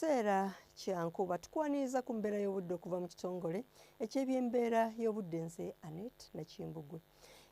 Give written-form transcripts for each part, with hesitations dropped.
Seera kyankuba tukwaniriza ku mbeera y'obudde okuva mu kitongole eky'ebyembeera y'obudde nze Annette Nakimbugwe.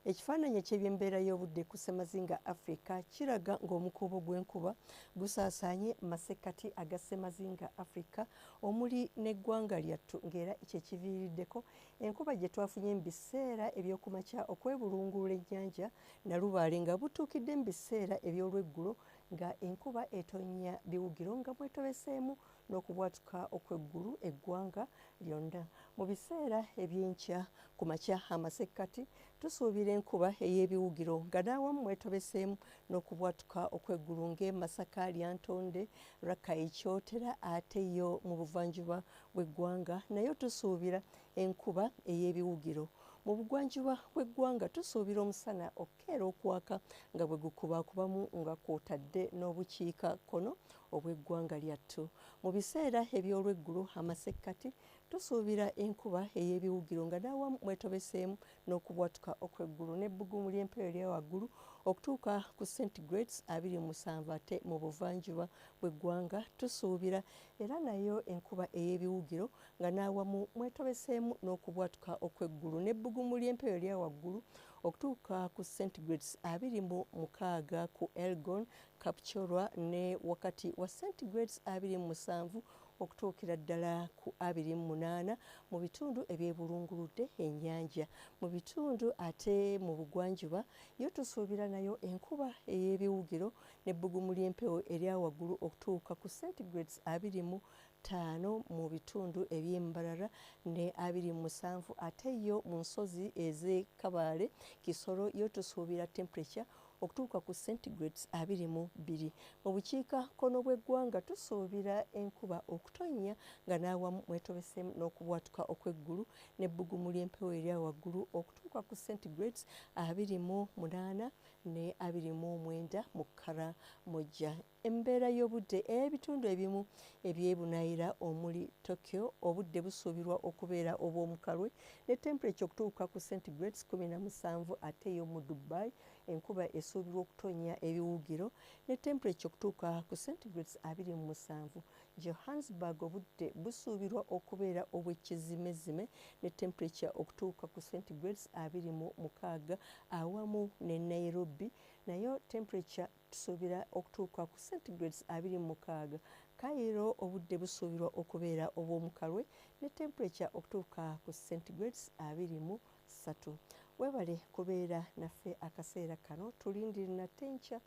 Ekifaananyi eky'ebyembeera y'obudde ku Ssemazinga Africa kiraga ng'omukuubo gw'enkuba gusaasaanye mu masekkati aga Ssemazinga Africa omuli n'eggwanga lyattu ng'era ekyo kiviiriddeko enkuba gye twafunye mu biseera eby'okumakya okwebulungulula ennyanja Nalubaale nga butuukidde mu biseera eby'olweggulo nga enkuba etonnya biwugiro nga mwetobeseemu n'okubwatuka okw'eggulu eggwanga lyonna. Mu biseera eby'enkya ku makya amasekkati tusuubira enkuba ey'ebiwugiro nga n'awamu mwetobeseemu n'okubwatuka okw'eggulu ng'e Masaka, Lyantonde, Rakai, Kyotera ate yo mu buvanjuba bw'eggwanga nayo tusuubira enkuba ey'ebiwugiro. Mu bugwanjuba bw'eggwanga tusuubira omusana okukeera okwaka nga bwe gukubaakubamu nga kw'otadde n'obukiikakkono obw'eggwanga lyattu. Mu biseera eby'olweggulo amasekkati tusuubira enkuba ey'ebiwugiro nga n'awamu mwetobeseemu n'okubwatuka okw'eggulu n'ebbugumu ly'empewo erya waggulu okutuuka ku centigrades 27 ate mu buvanjuba bw'eggwanga tusuubira era nayo enkuba ey'ebiwugiro nga n'awamu mwetobeseemu n'okubwatuka okw'eggulu n'ebbugumu ly'empewo erya waggulu okutuuka ku centigrades 26 ku Elgon, Kapchorwa ne wakati wa centigrades 27 okutuukira ddala ku 28 mu bitundu ebyebulunguludde ennyanja. Mu bitundu ate mu bugwanjuba yo tusuubira nayo enkuba ey'ebiwugiro n'ebbugumu ly'empewo erya waggulu okutuuka ku centigrades 25 mu bitundu eby'embalala ne 27 ate yo mu nsozi ez'e Kabale, Kisoro yo tusuubira temperature okutuuka ku centigrades 22. Mu bukiikakkono bw'eggwanga tusuubira enkuba okutonnya nga n'awamu mwetobeseemu n'okubwatuka okw'eggulu n'ebbugumu ly'empewo erya waggulu okutuuka ku centigrades 28 ne 29 mu Karamoja. Embeera y'obudde ey'ebitundu ebimu eby'ebunaayira omuli Tokyo obudde busuubirwa okubeera obw'omukalwe ne temperature okutuuka ku centigrades 17 ate yo mu Dubai enkuba esuubirwa okutonnya ebiwugiro ne temperature okutuuka ku centigrades 27. Johannesburg obudde busuubirwa okubeera obw'ekizimezime ne temperature okutuuka ku centigrades 26 awamu ne Nairobi nayo temperature tusuubira okutuuka ku centigrades 26. Cairo obudde busuubirwa okubeera obw'omukalwe ne temperature okutuuka ku centigrades 23. Weebale kubeera naffe akaseera kano tulindirira nate enkya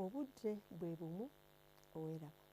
obudde bwe bumu oweerako.